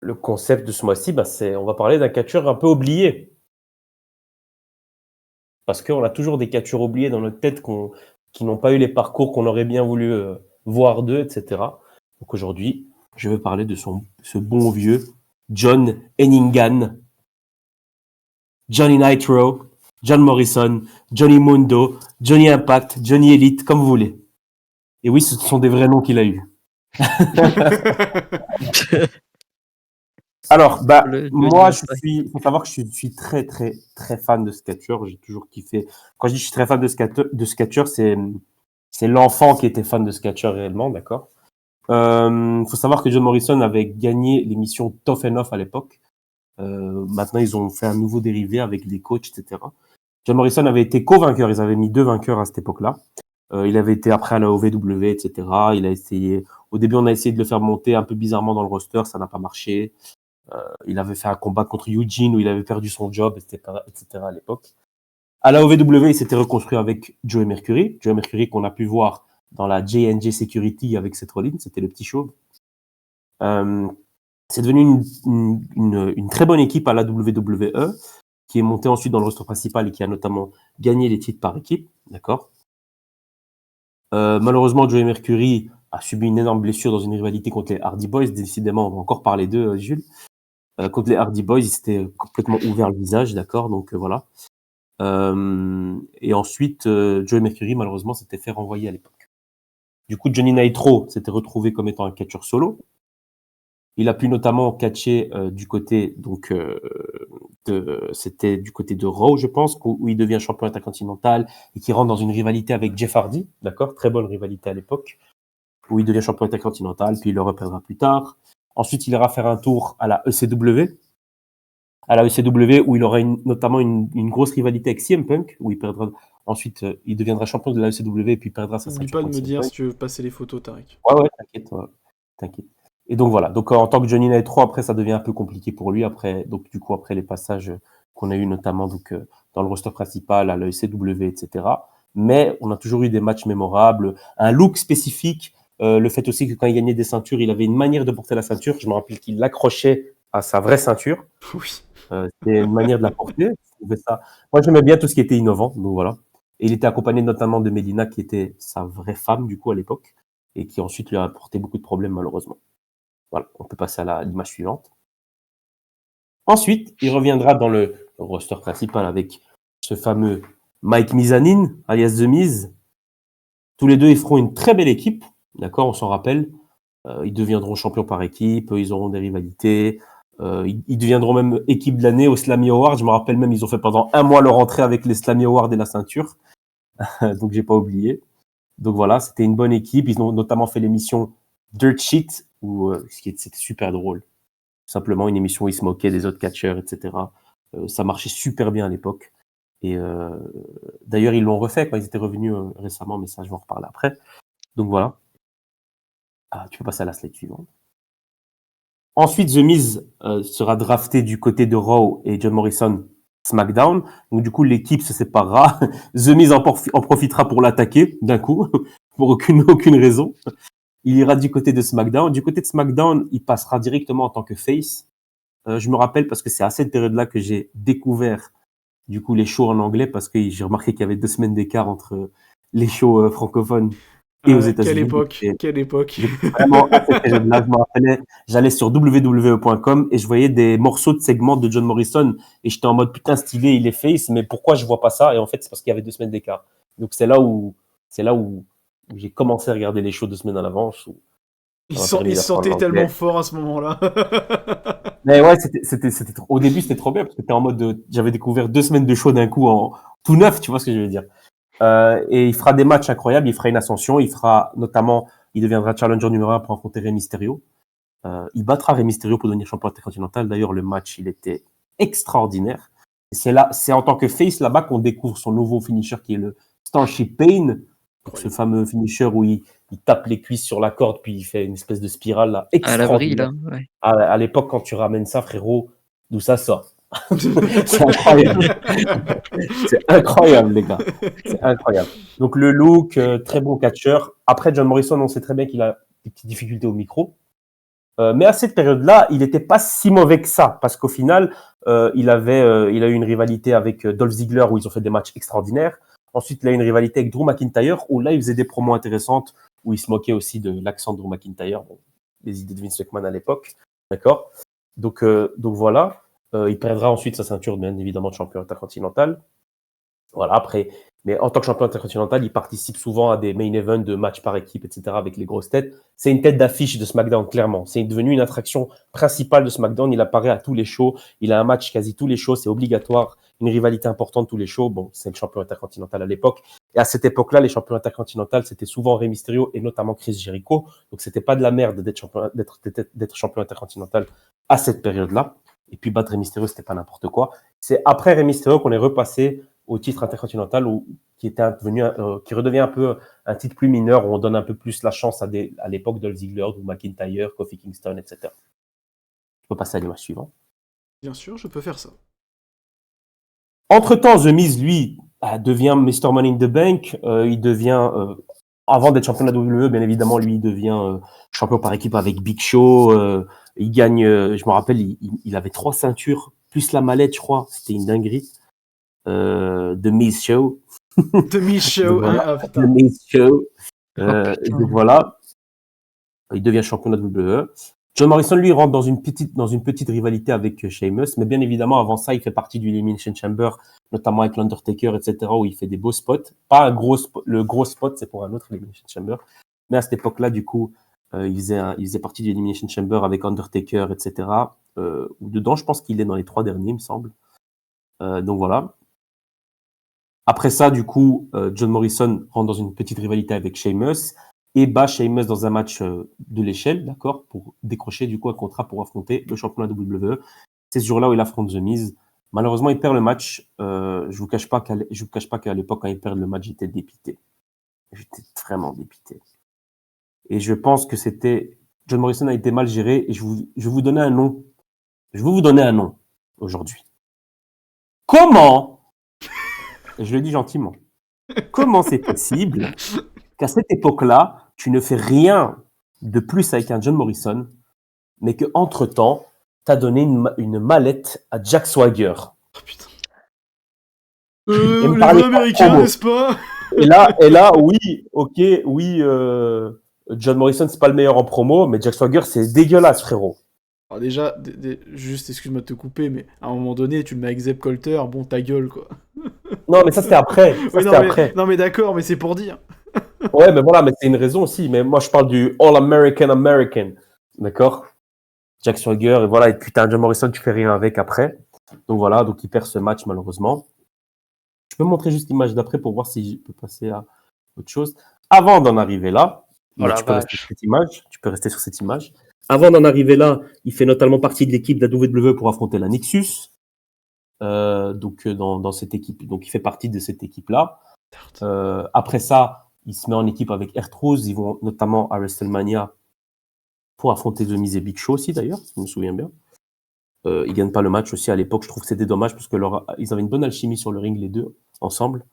le concept de ce mois-ci, on va parler d'un catcheur un peu oublié. Parce qu'on a toujours des catcheurs oubliés dans notre tête qui n'ont pas eu les parcours qu'on aurait bien voulu voir d'eux, etc. Donc aujourd'hui, je vais parler de ce bon vieux John Hennigan, Johnny Nitro, John Morrison, Johnny Mundo, Johnny Impact, Johnny Elite, comme vous voulez. Et oui, ce sont des vrais noms qu'il a eus. Alors, moi, faut savoir que je suis très, très, très fan de ce catcheur. J'ai toujours kiffé. Quand je dis que je suis très fan de ce catcheur, c'est l'enfant qui était fan de ce catcheur réellement, d'accord. Faut savoir que John Morrison avait gagné l'émission Tough Enough à l'époque. Maintenant, ils ont fait un nouveau dérivé avec des coachs, etc. John Morrison avait été co-vainqueur. Ils avaient mis 2 vainqueurs à cette époque-là. Il avait été après à la OVW, etc. Il a essayé. Au début, on a essayé de le faire monter un peu bizarrement dans le roster. Ça n'a pas marché. Il avait fait un combat contre Eugene où il avait perdu son job, etc. à l'époque. À la OVW, il s'était reconstruit avec Joey Mercury. Joey Mercury qu'on a pu voir dans la J&J Security avec Seth Rollins. C'était le petit chauve. C'est devenu une très bonne équipe à la WWE, qui est montée ensuite dans le roster principal et qui a notamment gagné les titres par équipe. D'accord. Malheureusement, Joey Mercury a subi une énorme blessure dans une rivalité contre les Hardy Boys. Décidément, on va encore parler d'eux, Jules. Contre les Hardy Boys, il s'était complètement ouvert le visage, d'accord. Donc voilà. Et ensuite, Joey Mercury, malheureusement, s'était fait renvoyer à l'époque. Du coup, Johnny Nitro s'était retrouvé comme étant un catcheur solo. Il a pu notamment catcher du côté c'était du côté de Raw, je pense, où il devient champion intercontinental et qui rentre dans une rivalité avec Jeff Hardy, d'accord, très bonne rivalité à l'époque, où il devient champion intercontinental, puis il le reperdra plus tard. Ensuite, il ira faire un tour à la ECW, où il aura notamment une grosse rivalité avec CM Punk, où il perdra. Ensuite, il deviendra champion de la ECW et puis perdra sa ceinture. N'oublie pas de me dire si tu veux passer les photos, Tariq. Ouais, t'inquiète. Et donc voilà, donc en tant que Johnny Nitro, après ça devient un peu compliqué pour lui. Après les passages qu'on a eu notamment dans le roster principal, à l'ECW, etc. Mais on a toujours eu des matchs mémorables, un look spécifique. Le fait aussi que quand il gagnait des ceintures, il avait une manière de porter la ceinture. Je me rappelle qu'il l'accrochait à sa vraie ceinture. Oui. C'était une manière de la porter. Ça. Moi, j'aimais bien tout ce qui était innovant. Donc voilà. Et il était accompagné notamment de Melina, qui était sa vraie femme du coup à l'époque, et qui ensuite lui a apporté beaucoup de problèmes malheureusement. Voilà, on peut passer à l'image suivante. Ensuite, il reviendra dans le roster principal avec ce fameux Mike Mizanin, alias The Miz. Tous les deux, ils feront une très belle équipe, d'accord, on s'en rappelle. Ils deviendront champions par équipe, ils auront des rivalités. Ils deviendront même équipe de l'année au Slammy Award. Je me rappelle même, ils ont fait pendant 1 mois leur entrée avec les Slammy Awards et la ceinture. Donc, j'ai pas oublié. Donc voilà, c'était une bonne équipe. Ils ont notamment fait l'émission Dirt Sheet, c'était super drôle. Tout simplement une émission où ils se moquaient des autres catcheurs, etc. Ça marchait super bien à l'époque. Et d'ailleurs, ils l'ont refait quand ils étaient revenus récemment, mais ça, je vais en reparler après. Donc voilà. Tu peux passer à la slide suivante. Ensuite, The Miz sera drafté du côté de Raw et John Morrison SmackDown. Donc du coup, l'équipe se séparera. The Miz en profitera pour l'attaquer d'un coup, pour aucune raison. Il ira du côté de SmackDown. Du côté de SmackDown, il passera directement en tant que face. Je me rappelle parce que c'est à cette période-là que j'ai découvert du coup les shows en anglais, parce que j'ai remarqué qu'il y avait 2 semaines d'écart entre les shows francophones et aux États-Unis. Quelle époque. Vraiment, à cette période-là, je me rappelais, j'allais sur www.com et je voyais des morceaux de segments de John Morrison et j'étais en mode putain stylé, il est face, mais pourquoi je vois pas ça? Et en fait, c'est parce qu'il y avait 2 semaines d'écart. Donc c'est là où j'ai commencé à regarder les shows 2 semaines à l'avance. Il se sentait tellement fort à ce moment-là. Mais ouais, au début, c'était trop bien parce que t'es en mode j'avais découvert 2 semaines de show d'un coup en tout neuf, tu vois ce que je veux dire. Et il fera des matchs incroyables, il fera une ascension, il deviendra challenger numéro 1 pour affronter Rey Mysterio. Il battra Rey Mysterio pour devenir champion intercontinental. D'ailleurs, le match, il était extraordinaire. C'est en tant que face là-bas qu'on découvre son nouveau finisher qui est le Starship Pain. Ce fameux finisher où il tape les cuisses sur la corde puis il fait une espèce de spirale là, extraordinaire. À l'abri, là, ouais. À l'époque, quand tu ramènes ça, frérot, d'où ça sort? C'est incroyable. C'est incroyable, les gars. C'est incroyable. Donc, le look, très bon catcheur. Après, John Morrison, on sait très bien qu'il a des petites difficultés au micro. Mais à cette période-là, il n'était pas si mauvais que ça, parce qu'au final, il a eu une rivalité avec Dolph Ziggler où ils ont fait des matchs extraordinaires. Ensuite, il a eu une rivalité avec Drew McIntyre où là, il faisait des promos intéressantes, où il se moquait aussi de l'accent de Drew McIntyre, bon, les idées de Vince McMahon à l'époque, d'accord. Donc voilà, il perdra ensuite sa ceinture, bien évidemment, de champion intercontinental. Voilà, après, mais en tant que champion intercontinental, il participe souvent à des main events de matchs par équipe, etc., avec les grosses têtes. C'est une tête d'affiche de SmackDown, clairement. C'est devenu une attraction principale de SmackDown. Il apparaît à tous les shows. Il a un match quasi tous les shows. C'est obligatoire. Une rivalité importante tous les shows. Bon, c'est le champion intercontinental à l'époque. Et à cette époque-là, les champions intercontinentaux, c'était souvent Rey Mysterio et notamment Chris Jericho. Donc, c'était pas de la merde d'être champion intercontinental à cette période-là. Et puis, battre Rey Mysterio, c'était pas n'importe quoi. C'est après Rey Mysterio qu'on est repassé au titre intercontinental qui redevient un peu un titre plus mineur où on donne un peu plus la chance à l'époque de Ziggler, de McIntyre, Kofi Kingston, etc. Je peux passer à l'image suivante. Bien sûr, je peux faire ça. Entre-temps, The Miz, lui, devient Mr. Money in the Bank. Il devient, avant d'être champion de la WWE, bien évidemment, lui, il devient champion par équipe avec Big Show. Il gagne, je me rappelle, il avait 3 ceintures, plus la mallette, je crois. C'était une dinguerie. The Miz Show. The Miz Show, voilà. The Miz Show. Donc voilà, il devient champion de la WWE. John Morrison, lui, rentre dans une petite rivalité avec Sheamus, mais bien évidemment, avant ça, il fait partie du Elimination Chamber, notamment avec l'Undertaker, etc., où il fait des beaux spots. Pas un gros spot, le gros spot, c'est pour un autre Elimination Chamber. Mais à cette époque-là, du coup, il faisait partie du Elimination Chamber avec Undertaker, etc. Dedans, je pense qu'il est dans les 3 derniers, il me semble. Donc voilà. Après ça, du coup, John Morrison rentre dans une petite rivalité avec Sheamus et bat Sheamus dans un match de l'échelle, d'accord, pour décrocher du coup un contrat pour affronter le champion de la WWE. C'est ce jour-là où il affronte The Miz. Malheureusement, il perd le match. Je vous cache pas qu'à l'époque, quand il perd le match, j'étais dépité. J'étais vraiment dépité. Et je pense que John Morrison a été mal géré et je vais vous donner un nom. Je vais vous donner un nom aujourd'hui. Comment? Je le dis gentiment. Comment c'est possible qu'à cette époque-là, tu ne fais rien de plus avec un John Morrison, mais qu'entre-temps, tu as donné une mallette à Jack Swagger? Oh putain. Les vrais américains, n'est-ce pas? Et là, oui, ok, oui, John Morrison, c'est pas le meilleur en promo, mais Jack Swagger, c'est dégueulasse, frérot. Alors déjà, juste, excuse-moi de te couper, mais à un moment donné, tu le mets avec Zeb Colter, bon, ta gueule, quoi. Non, mais ça, c'était après. Après. Non, mais d'accord, mais c'est pour dire. Ouais, mais voilà, mais c'est une raison aussi. Mais moi, je parle du All-American, d'accord? Jack Swagger, et voilà, et puis t'as un John Morrison, tu fais rien avec après. Donc voilà, donc il perd ce match, malheureusement. Je peux montrer juste l'image d'après pour voir si je peux passer à autre chose. Avant d'en arriver là, tu peux rester sur cette image. Tu peux rester sur cette image. Avant d'en arriver là, il fait notamment partie de l'équipe de la WWE pour affronter la Nexus. Donc dans cette équipe, donc il fait partie de cette équipe-là. Après ça, il se met en équipe avec R-Truth. Ils vont notamment à WrestleMania pour affronter The Miz et Big Show aussi d'ailleurs, si je me souviens bien. Ils gagnent pas le match aussi à l'époque. Je trouve que c'était dommage parce que ils avaient une bonne alchimie sur le ring les deux ensemble.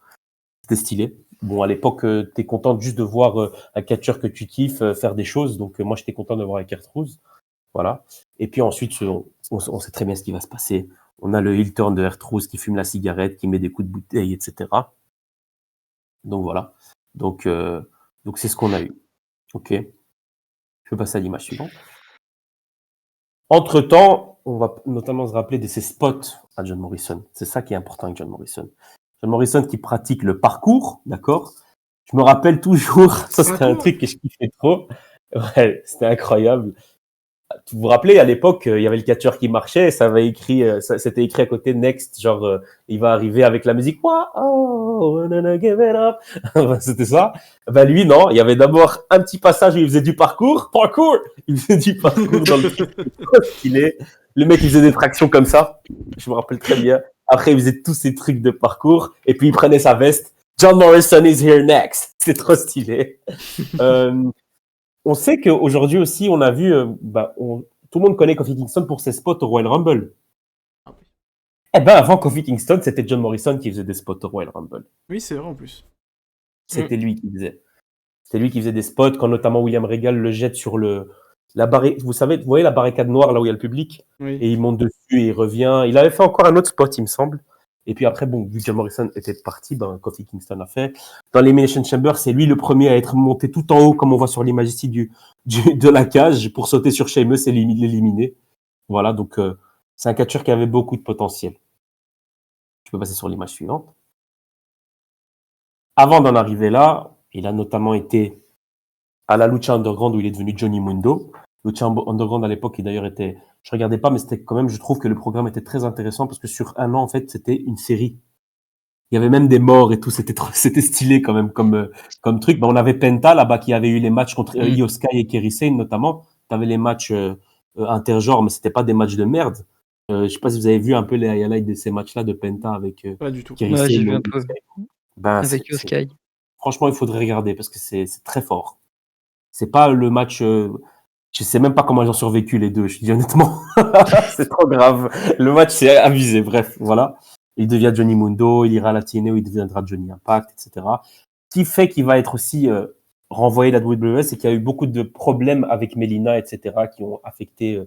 C'était stylé. Bon, à l'époque, t'es content juste de voir un catcheur que tu kiffes faire des choses. Donc moi, j'étais content de voir avec R-Truth. Voilà. Et puis ensuite, on sait très bien ce qui va se passer. On a le heel turn de R-Truth qui fume la cigarette, qui met des coups de bouteille, etc. Donc voilà. Donc c'est ce qu'on a eu. Ok. Je peux passer à l'image suivante. Entre-temps, on va notamment se rappeler de ses spots à John Morrison. C'est ça qui est important avec John Morrison. John Morrison qui pratique le parcours, d'accord? Je me rappelle toujours, ça c'était un truc que je kiffais trop. Ouais, c'était incroyable. Vous vous rappelez, à l'époque, il y avait le catcheur qui marchait, c'était écrit à côté Next, genre, il va arriver avec la musique, oh, give it up. C'était ça. Ben lui, non, il y avait d'abord un petit passage où il faisait du parcours. Il faisait du parcours dans le truc. Trop stylé. Le mec, il faisait des tractions comme ça. Je me rappelle très bien. Après, il faisait tous ces trucs de parcours. Et puis, il prenait sa veste. John Morrison is here next. C'est trop stylé. On sait qu'aujourd'hui aussi, on a vu, tout le monde connaît Kofi Kingston pour ses spots au Royal Rumble. Eh ben, avant Kofi Kingston, c'était John Morrison qui faisait des spots au Royal Rumble. Oui, c'est vrai en plus. C'était lui qui faisait. C'était lui qui faisait des spots quand notamment William Regal le jette sur le vous savez, vous voyez la barricade noire là où il y a le public, Oui. et il monte dessus et il revient. Il avait fait encore un autre spot, il me semble. Et puis après, bon, vu que John Morrison était parti, ben, Kofi Kingston a fait. Dans l'Elimination Chamber, c'est lui le premier à être monté tout en haut, comme on voit sur l'image ici de la cage, pour sauter sur Sheamus et l'éliminer. Voilà, donc c'est un catcheur qui avait beaucoup de potentiel. Tu peux passer sur l'image suivante. Avant d'en arriver là, il a notamment été à la Lucha Underground où il est devenu Johnny Mundo. Lucha Underground à l'époque, qui d'ailleurs était, je regardais pas, mais c'était quand même, je trouve que le programme était très intéressant parce que sur un an, en fait, c'était une série. Il y avait même des morts et tout, c'était stylé quand même comme truc. Ben, on avait Penta là-bas qui avait eu les matchs contre Io Sky et Kerry Sane notamment. T'avais les matchs intergenres, mais c'était pas des matchs de merde. Je sais pas si vous avez vu un peu les highlights de ces matchs-là de Penta avec Pas du tout. Kerry Ouais, Sane j'ai vu et un peu. Sky. Ben, Avec Io Sky. franchement, il faudrait regarder parce que c'est très fort. C'est pas le match. Je sais même pas comment ils ont survécu les deux. Je dis honnêtement, c'est trop grave. Le match c'est abusé. Bref, voilà. Il devient Johnny Mundo, il ira à la TNA où il deviendra Johnny Impact, etc. Ce qui fait qu'il va être aussi renvoyé de la WWE, c'est qu'il y a eu beaucoup de problèmes avec Melina, etc., qui ont affecté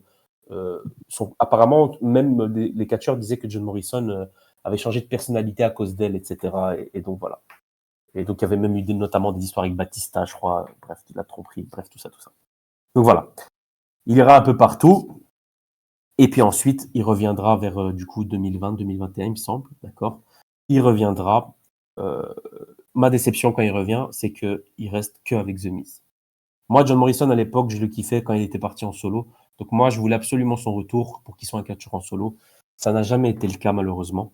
apparemment, même les catcheurs disaient que John Morrison avait changé de personnalité à cause d'elle, etc. Et donc voilà. Et donc il y avait même eu notamment des histoires avec Batista, je crois. Bref, de la tromperie, bref, tout ça. Donc voilà. Il ira un peu partout. Et puis ensuite, il reviendra vers du coup 2020-2021, il me semble, d'accord. Il reviendra. Ma déception quand il revient, c'est que il reste que avec The Miz. Moi, John Morrison à l'époque, je le kiffais quand il était parti en solo. Donc moi, je voulais absolument son retour pour qu'il soit un catcheur en solo. Ça n'a jamais été le cas malheureusement.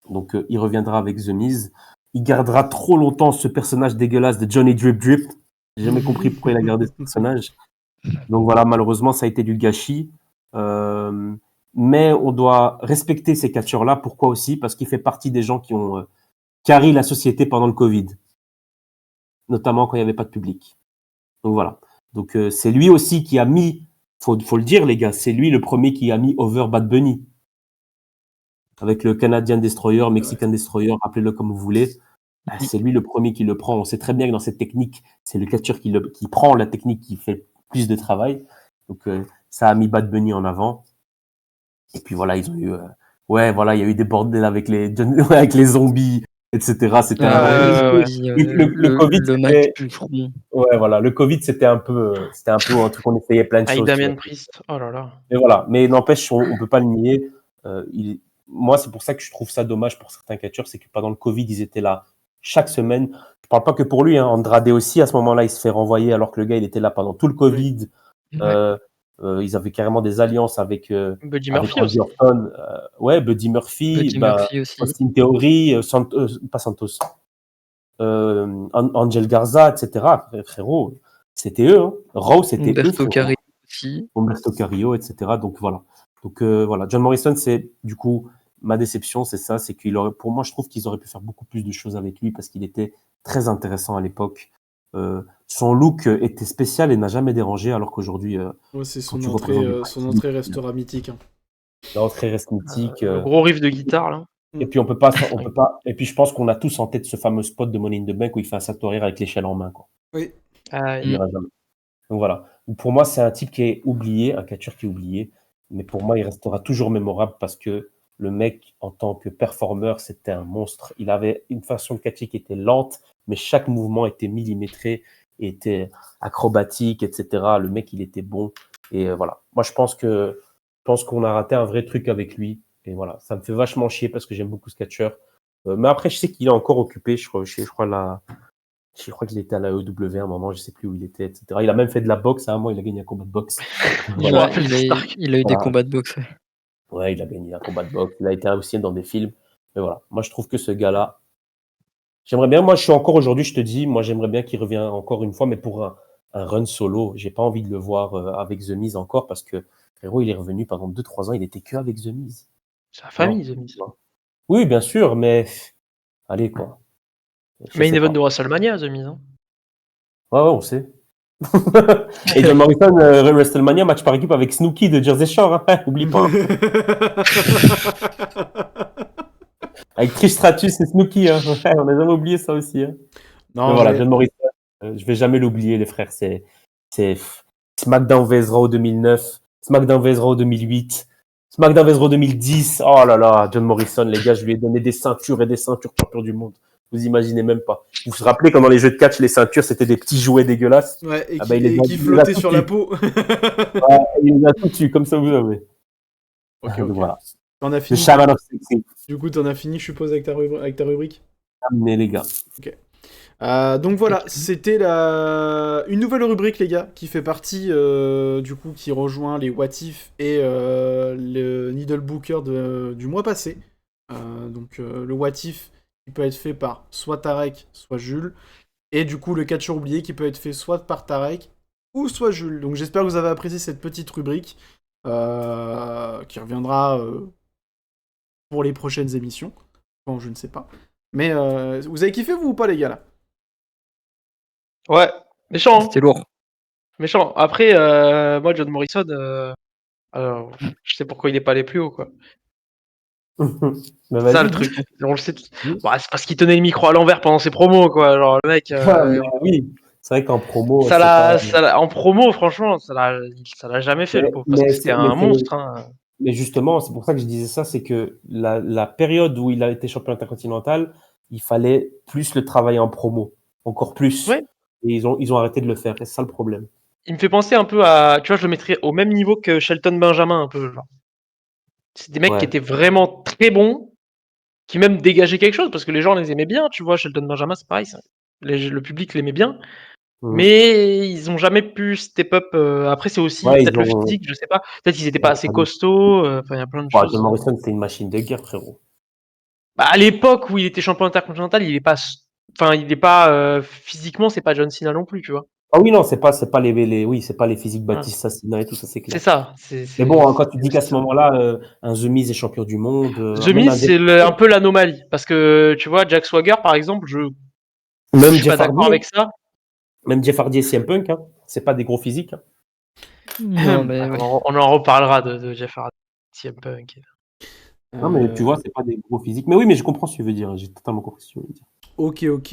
Donc il reviendra avec The Miz. Il gardera trop longtemps ce personnage dégueulasse de Johnny Drip Drip. J'ai jamais compris pourquoi il a gardé ce personnage. Donc voilà, malheureusement, ça a été du gâchis. Mais on doit respecter ces catcheurs-là. Pourquoi aussi? Parce qu'il fait partie des gens qui ont carré la société pendant le Covid, notamment quand il n'y avait pas de public. Donc voilà. Donc c'est lui aussi qui a mis, faut le dire les gars, c'est lui le premier qui a mis over Bad Bunny. Avec le Canadian Destroyer, Mexican Destroyer, appelez-le comme vous voulez. C'est lui le premier qui le prend. On sait très bien que dans cette technique, c'est le catcheur qui prend la technique qui fait plus de travail. Donc ça a mis Bad Bunny en avant. Et puis voilà, ils ont eu il y a eu des bordels avec les zombies, etc. C'était le Covid, le match plus front. Ouais, voilà, le Covid, c'était un peu un truc qu'on essayait plein de Avec choses. Damien Priest, oh là là. Mais voilà, mais n'empêche, on peut pas le nier. Moi, c'est pour ça que je trouve ça dommage pour certains catcheurs, c'est que pendant le Covid, ils étaient là chaque semaine. Je parle pas que pour lui, hein. Andrade aussi, à ce moment-là, il se fait renvoyer alors que le gars, il était là pendant tout le Covid. Ils avaient carrément des alliances avec Buddy avec Murphy Randy aussi. Orton. Buddy Murphy, Murphy aussi. Austin Theory, pas Santos, Angel Garza, etc. Frérot, c'était eux. Hein. Raw, c'était Humberto eux. Carrillo aussi. Humberto Carrillo, etc. Donc voilà. Donc voilà. John Morrison, c'est du coup ma déception, c'est ça, c'est pour moi, je trouve qu'ils auraient pu faire beaucoup plus de choses avec lui parce qu'il était très intéressant à l'époque. Son look était spécial et n'a jamais dérangé, alors qu'aujourd'hui. C'est son entrée restera mythique. Hein. L'entrée reste mythique. Le gros riff de guitare là. Et puis on peut pas. Et puis je pense qu'on a tous en tête ce fameux spot de Money in the Bank où il fait un salto arrière avec l'échelle en main, quoi. Oui. Donc voilà. Pour moi, c'est un type qui est oublié, un catcheur qui est oublié. Mais pour moi, il restera toujours mémorable parce que le mec, en tant que performeur, c'était un monstre. Il avait une façon de catcher qui était lente, mais chaque mouvement était millimétré, était acrobatique, etc. Le mec, il était bon. Et voilà. Moi, je pense qu'on a raté un vrai truc avec lui. Et voilà, ça me fait vachement chier parce que j'aime beaucoup ce catcheur. Mais après, je sais qu'il est encore occupé. Je crois qu'il était à la EW à un moment, je sais plus où il était, etc. Il a même fait de la boxe à un moment, il a gagné un combat de boxe. Il a eu des combats de boxe. Ouais, il a gagné un combat de boxe. Il a été aussi dans des films. Mais voilà, moi je trouve que ce gars-là, j'aimerais bien, moi je suis encore aujourd'hui, je te dis, moi j'aimerais bien qu'il revienne encore une fois, mais pour un run solo. J'ai pas envie de le voir avec The Miz encore parce que frérot, il est revenu pendant 2-3 ans, il était que avec The Miz. C'est la famille, The Miz. Oui, bien sûr, mais allez quoi. Main event de WrestleMania, The Miz. Hein. Ouais, on sait. Et John Morrison, WrestleMania, match par équipe avec Snooki de Jersey Shore, hein. Oublie pas. Avec Trish Stratus et Snooki, hein. On n'a jamais oublié ça aussi. Hein. Non, mais voilà, John Morrison, je vais jamais l'oublier, les frères. C'est SmackDown vs Raw 2009, SmackDown vs Raw 2008, SmackDown vs Raw 2010. Oh là là, John Morrison, les gars, je lui ai donné des ceintures et des ceintures champion du monde. Vous imaginez même pas. Vous vous rappelez quand dans les jeux de catch, les ceintures, c'était des petits jouets dégueulasses. Ouais, et Ah qui, bah, il les et a- qui il les a flottait tous sur la eu. peau. Ouais, il les a tout dessus, comme ça vous avez. Ok, Donc ok. voilà. T'en as Le fini. Shaman of Sexy. Du coup, t'en as fini, je suppose, avec ta rubrique. Terminé, les gars. Donc voilà, c'était une nouvelle rubrique, les gars, qui fait partie, du coup, qui rejoint les What If et le Needle Booker du mois passé. Le What If qui peut être fait par soit Tarek, soit Jules. Et du coup, le catcheur oublié qui peut être fait soit par Tarek ou soit Jules. Donc j'espère que vous avez apprécié cette petite rubrique qui reviendra pour les prochaines émissions. Bon, je ne sais pas. Mais vous avez kiffé, vous, ou pas, les gars, là? Ouais, méchant, hein. C'était lourd. Méchant. Après, moi, John Morrison, alors, je sais pourquoi il n'est pas allé plus haut, quoi. Bah, C'est vas-y, ça le dis. truc. On le sait. Oui. Bah, c'est parce qu'il tenait le micro à l'envers pendant ses promos, quoi. Genre, le mec, Ouais, mais oui, c'est vrai qu'en promo, ça c'est pas. en promo, franchement, ça l'a jamais fait, le pauvre. Parce que c'était un monstre, hein. Mais justement, c'est pour ça que je disais ça, c'est que la période où il a été champion intercontinental, il fallait plus le travailler en promo, encore plus. Ouais. Et ils ont arrêté de le faire, et c'est ça le problème. Il me fait penser un peu à. Tu vois, je le mettrais au même niveau que Shelton Benjamin, un peu, genre. C'est des mecs qui Ouais. étaient vraiment très bons, qui même dégageaient quelque chose, parce que les gens les aimaient bien, tu vois. Shelton Benjamin, c'est pareil, le public l'aimait bien. Mhm. Mais ils ont jamais pu step up. Après, c'est aussi Ouais, peut-être ils le ont. physique, je sais pas. Peut-être qu'ils étaient pas Ouais, assez costauds. Enfin, il y a plein de John choses. Morrison, c'est une machine de guerre, frérot. Bah, à l'époque où il était champion intercontinental, il est pas. Enfin, il est pas physiquement, c'est pas John Cena non plus, tu vois. Ah oui, non, c'est pas oui, c'est pas les physiques Voilà. Batista, Cena et tout ça, c'est C'est clair. ça. Mais bon, hein, quand tu c'est dis qu'à aussi ce ça. moment-là, un The Miz est champion du monde, The même Miz, c'est un peu l'anomalie. Parce que, tu vois, Jack Swagger, par exemple, je même suis pas Jeff Hardy, d'accord avec ça. même Jeff Hardy et CM Punk, hein, c'est pas des gros physiques. Hein. Non, mais On ouais. on en reparlera de Jeff Hardy, CM Punk. Non, mais tu vois, c'est pas des gros physiques. Mais oui, mais je comprends ce que tu veux dire. J'ai totalement compris ce que tu veux dire. Ok, ok.